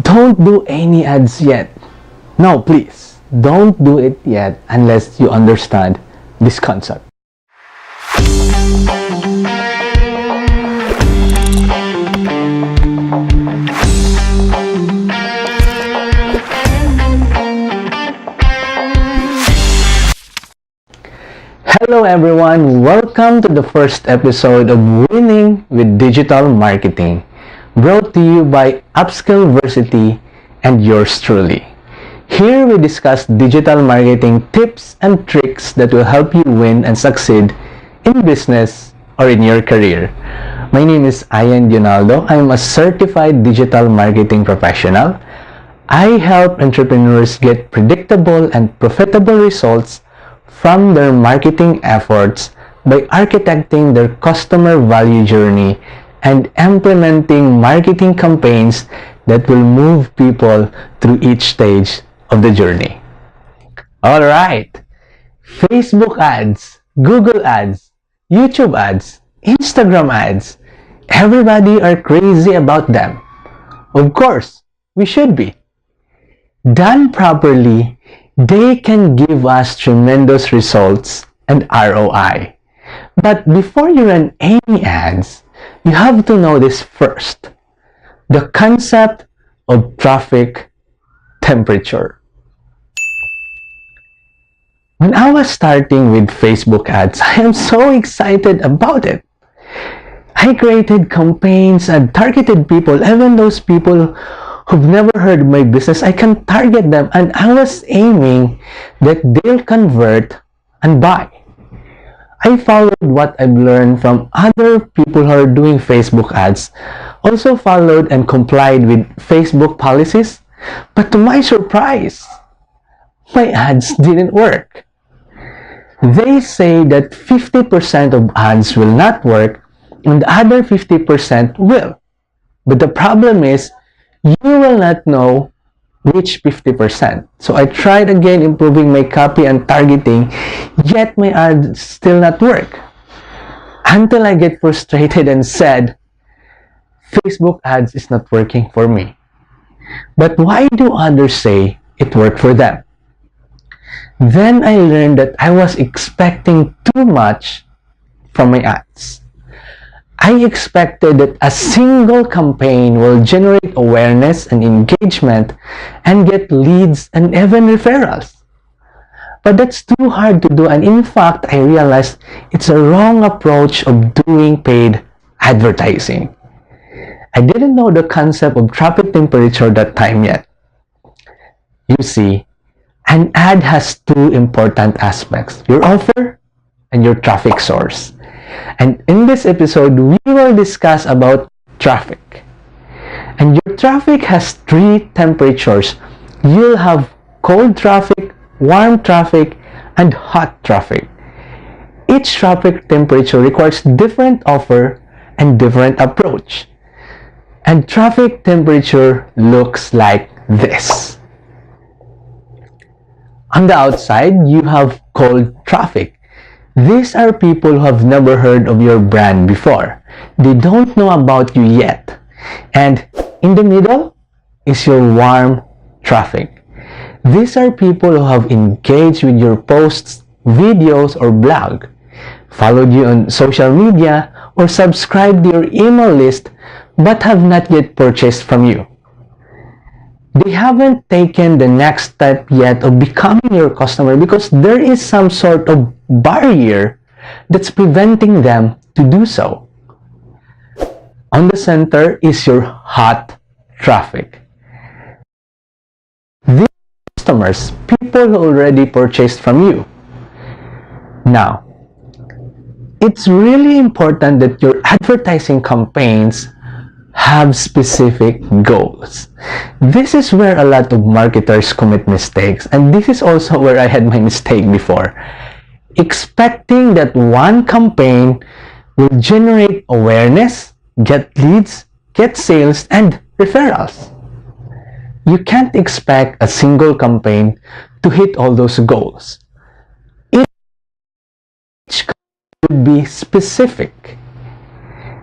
Don't do any ads yet. No, please, don't do it yet unless you understand this concept. Hello everyone, welcome to the first episode of Winning with Digital Marketing, brought to you by Upskillversity and yours truly. Here we discuss digital marketing tips and tricks that will help you win and succeed in business or in your career. My name is Ian Dionaldo. I am a certified digital marketing professional. I help entrepreneurs get predictable and profitable results from their marketing efforts by architecting their customer value journey and implementing marketing campaigns that will move people through each stage of the journey. Alright, Facebook ads, Google ads, YouTube ads, Instagram ads, everybody are crazy about them. Of course, we should be. Done properly, they can give us tremendous results and ROI. But before you run any ads, you have to know this first. The concept of traffic temperature. When I was starting with Facebook ads, I am so excited about it. I created campaigns and targeted people, even those people who've never heard of my business. I can target them, and I was aiming that they'll convert and buy. I followed what I've learned from other people who are doing Facebook ads, also followed and complied with Facebook policies, but to my surprise, my ads didn't work. They say that 50% of ads will not work and the other 50% will. But the problem is, you will not know which 50%. So I tried again improving my copy and targeting, yet my ads still not work. Until I get frustrated and said, Facebook ads is not working for me. But why do others say it worked for them? Then I learned that I was expecting too much from my ads. I expected that a single campaign will generate awareness and engagement and get leads and even referrals. But that's too hard to do, and in fact, I realized it's a wrong approach of doing paid advertising. I didn't know the concept of traffic temperature that time yet. You see, an ad has two important aspects: your offer and your traffic source. And in this episode, we will discuss about traffic. And your traffic has three temperatures. You'll have cold traffic, warm traffic, and hot traffic. Each traffic temperature requires different offer and different approach. And traffic temperature looks like this. On the outside, you have cold traffic. These are people who have never heard of your brand before. They don't know about you yet. And in the middle is your warm traffic. These are people who have engaged with your posts, videos, or blog, followed you on social media, or subscribed to your email list, but have not yet purchased from you. They haven't taken the next step yet of becoming your customer because there is some sort of barrier that's preventing them to do so. On the center is your hot traffic. These customers, people who already purchased from you. Now, it's really important that your advertising campaigns have specific goals. This is where a lot of marketers commit mistakes, and this is also where I had my mistake before. Expecting that one campaign will generate awareness, get leads, get sales, and referrals. You can't expect a single campaign to hit all those goals. Each should be specific.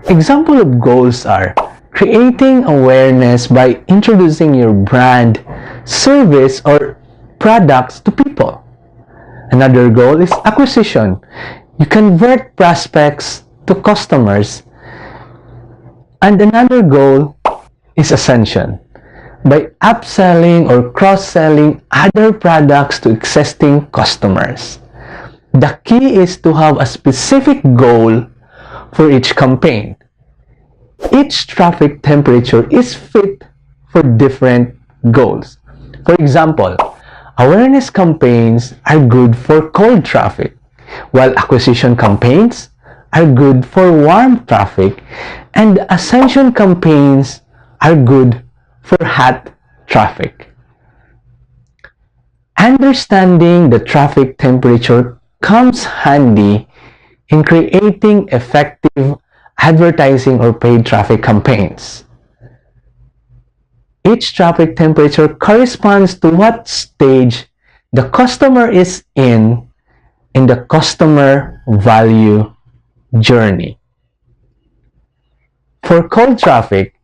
Example of goals are creating awareness by introducing your brand, service, or products to people. Another goal is acquisition. You convert prospects to customers. And another goal is ascension. By upselling or cross-selling other products to existing customers. The key is to have a specific goal for each campaign. Each traffic temperature is fit for different goals. For example, awareness campaigns are good for cold traffic, while acquisition campaigns are good for warm traffic, and ascension campaigns are good for hot traffic. Understanding the traffic temperature comes handy in creating effective advertising or paid traffic campaigns. Each traffic temperature corresponds to what stage the customer is in the customer value journey. For cold traffic,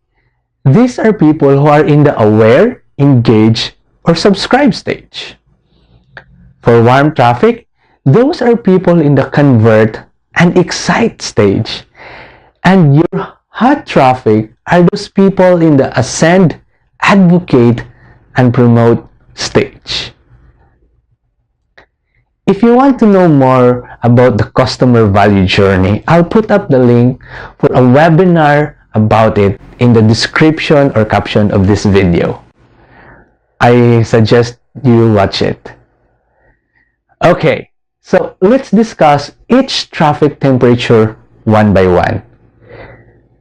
these are people who are in the aware, engage, or subscribe stage. For warm traffic, those are people in the convert and excite stage. And your hot traffic are those people in the ascend, advocate, and promote stage. If you want to know more about the customer value journey, I'll put up the link for a webinar about it in the description or caption of this video. I suggest you watch it. Okay, so let's discuss each traffic temperature one by one.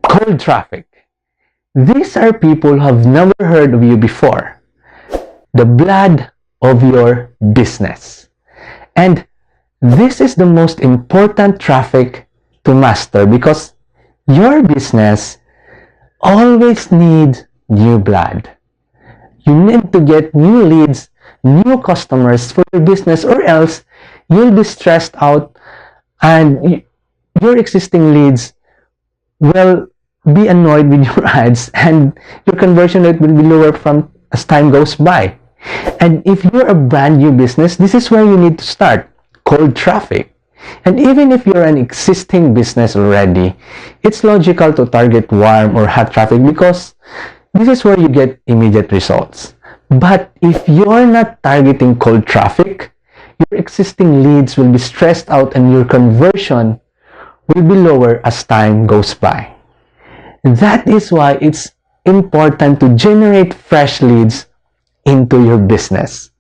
Cold traffic. These are people who have never heard of you before. The blood of your business. And this is the most important traffic to master because your business always needs new blood. You need to get new leads, new customers for your business, or else you'll be stressed out and your existing leads will be annoyed with your ads and your conversion rate will be lower as time goes by. And if you're a brand new business, this is where you need to start. Cold traffic. And even if you're an existing business already, it's logical to target warm or hot traffic because this is where you get immediate results. But if you're not targeting cold traffic, your existing leads will be stressed out and your conversion will be lower as time goes by. That is why it's important to generate fresh leads into your business.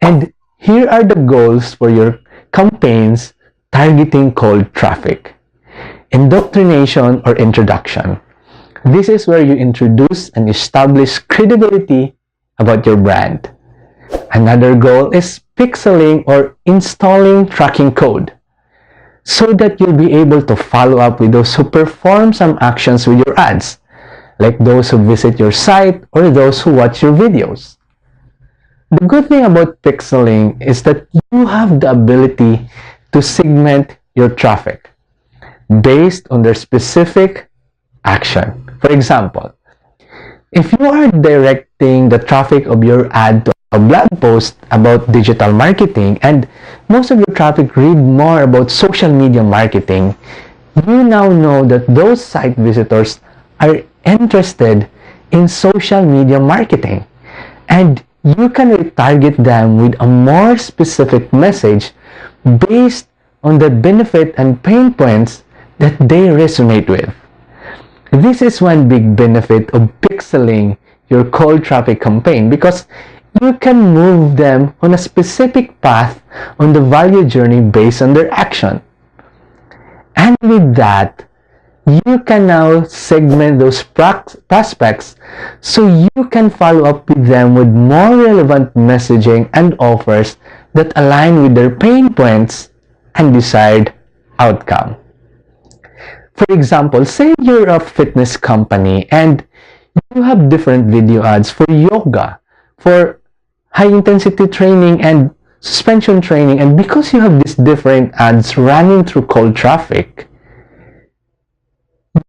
And here are the goals for your campaigns targeting cold traffic. Indoctrination or introduction. This is where you introduce and establish credibility about your brand. Another goal is pixeling or installing tracking code so that you'll be able to follow up with those who perform some actions with your ads, like those who visit your site or those who watch your videos. The good thing about pixeling is that you have the ability to segment your traffic based on their specific action. For example, if you are directing the traffic of your ad to a blog post about digital marketing and most of your traffic read more about social media marketing, you now know that those site visitors are interested in social media marketing and you can retarget them with a more specific message based on the benefit and pain points that they resonate with. This is one big benefit of pixeling your cold traffic campaign because you can move them on a specific path on the value journey based on their action. And with that, you can now segment those prospects so you can follow up with them with more relevant messaging and offers that align with their pain points and desired outcome. For example, say you're a fitness company and you have different video ads for yoga, for high-intensity training and suspension training, and because you have these different ads running through cold traffic,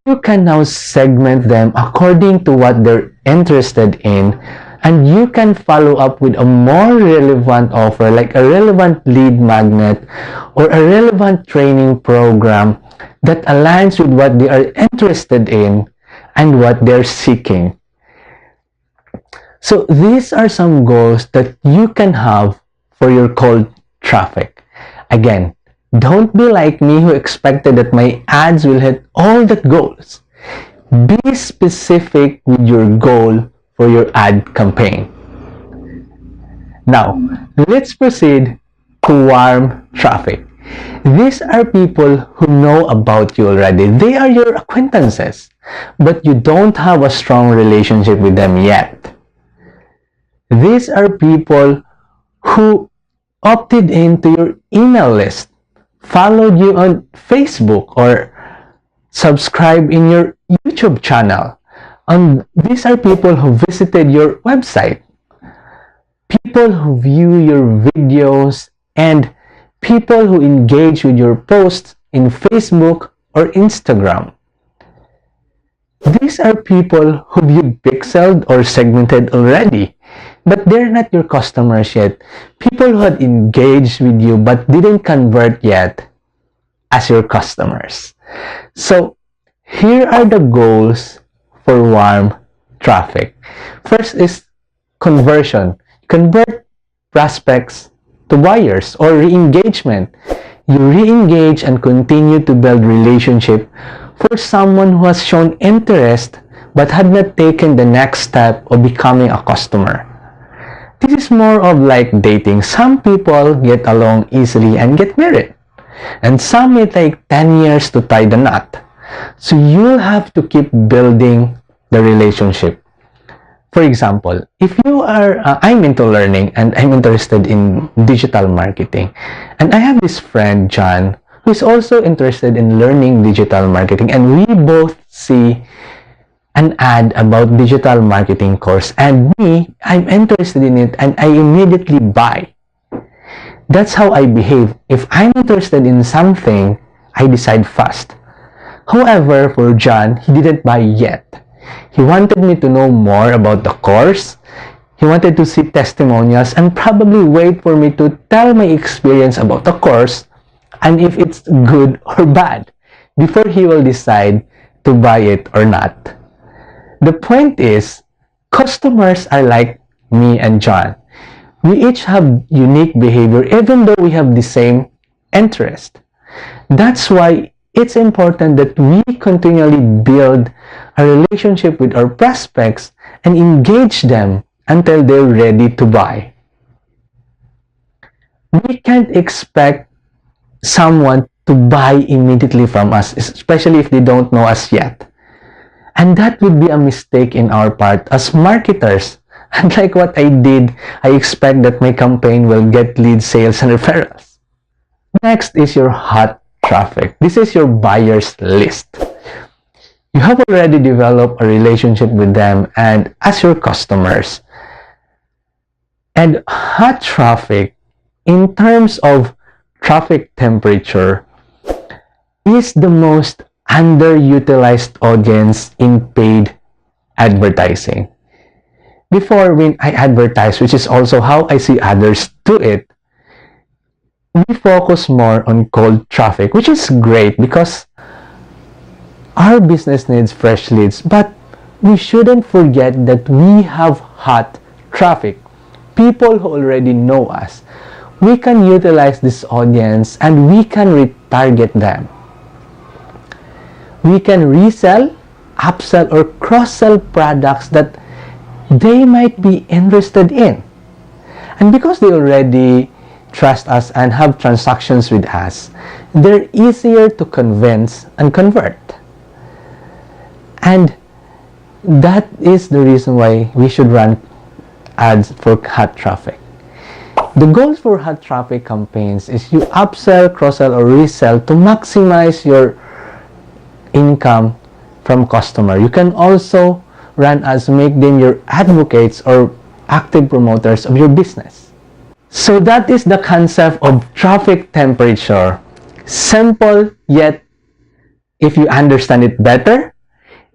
You can now segment them according to what they're interested in, and you can follow up with a more relevant offer, like a relevant lead magnet or a relevant training program that aligns with what they are interested in and what they're seeking. So these are some goals that you can have for your cold traffic. Again, don't be like me who expected that my ads will hit all the goals. Be specific with your goal for your ad campaign. Now, let's proceed to warm traffic. These are people who know about you already. They are your acquaintances, but you don't have a strong relationship with them yet. These are people who opted into your email list, followed you on Facebook, or subscribe in your YouTube channel. And these are people who visited your website, people who view your videos, and people who engage with your posts in Facebook or Instagram. These are people who you pixeled or segmented already, but they're not your customers yet. People who had engaged with you but didn't convert yet as your customers. So here are the goals for warm traffic. First is conversion. Convert prospects to buyers, or re-engagement. You re-engage and continue to build relationship for someone who has shown interest but had not taken the next step of becoming a customer. This is more of like dating. Some people get along easily and get married, and some may take 10 years to tie the knot. So you'll have to keep building the relationship. For example, if you are, I'm into learning and I'm interested in digital marketing, and I have this friend, John, who is also interested in learning digital marketing, and we both see an ad about digital marketing course, and me, I'm interested in it and I immediately buy. That's how I behave. If I'm interested in something, I decide fast. However, for John, he didn't buy yet. He wanted me to know more about the course. He wanted to see testimonials and probably wait for me to tell my experience about the course and if it's good or bad before he will decide to buy it or not. The point is, customers are like me and John. We each have unique behavior even though we have the same interest. That's why it's important that we continually build a relationship with our prospects and engage them until they're ready to buy. We can't expect someone to buy immediately from us, especially if they don't know us yet. And that would be a mistake in our part as marketers. Unlike what I did, I expect that my campaign will get lead sales and referrals. Next is your hot traffic. This is your buyers list. You have already developed a relationship with them and as your customers. And hot traffic, in terms of traffic temperature, is the most underutilized audience in paid advertising. Before, when I advertise, which is also how I see others do it, we focus more on cold traffic, which is great because our business needs fresh leads, but we shouldn't forget that we have hot traffic, people who already know us. We can utilize this audience and we can retarget them. We can resell, upsell, or cross-sell products that they might be interested in. And because they already trust us and have transactions with us, they're easier to convince and convert. And that is the reason why we should run ads for hot traffic. The goals for hot traffic campaigns is you upsell, cross-sell, or resell to maximize your income from customer. You can also run ads to make them your advocates or active promoters of your business. So that is the concept of traffic temperature. Simple yet if you understand it better,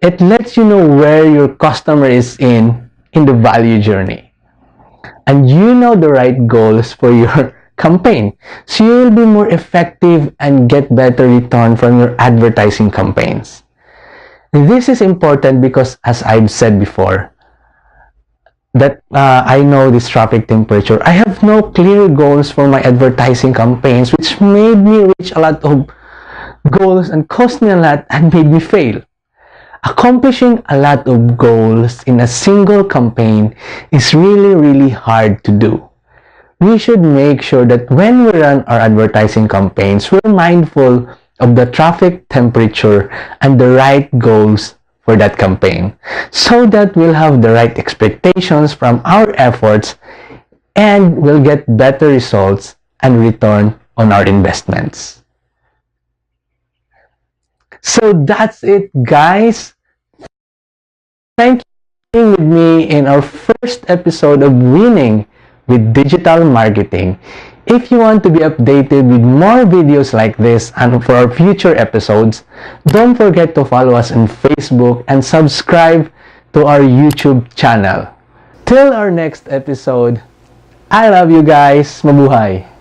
it lets you know where your customer is in the value journey. And you know the right goals for your campaign. So you will be more effective and get better return from your advertising campaigns. This is important because, as I've said before, that I know this traffic temperature. I have no clear goals for my advertising campaigns, which made me reach a lot of goals and cost me a lot and made me fail. Accomplishing a lot of goals in a single campaign is really hard to do. We should make sure that when we run our advertising campaigns, we're mindful of the traffic temperature and the right goals for that campaign, so that we'll have the right expectations from our efforts and we'll get better results and return on our investments. So that's it, guys. Thank you for being with me in our first episode of Winning with Digital Marketing. If you want to be updated with more videos like this and for our future episodes, don't forget to follow us on Facebook and subscribe to our YouTube channel. Till our next episode, I love you guys. Mabuhay!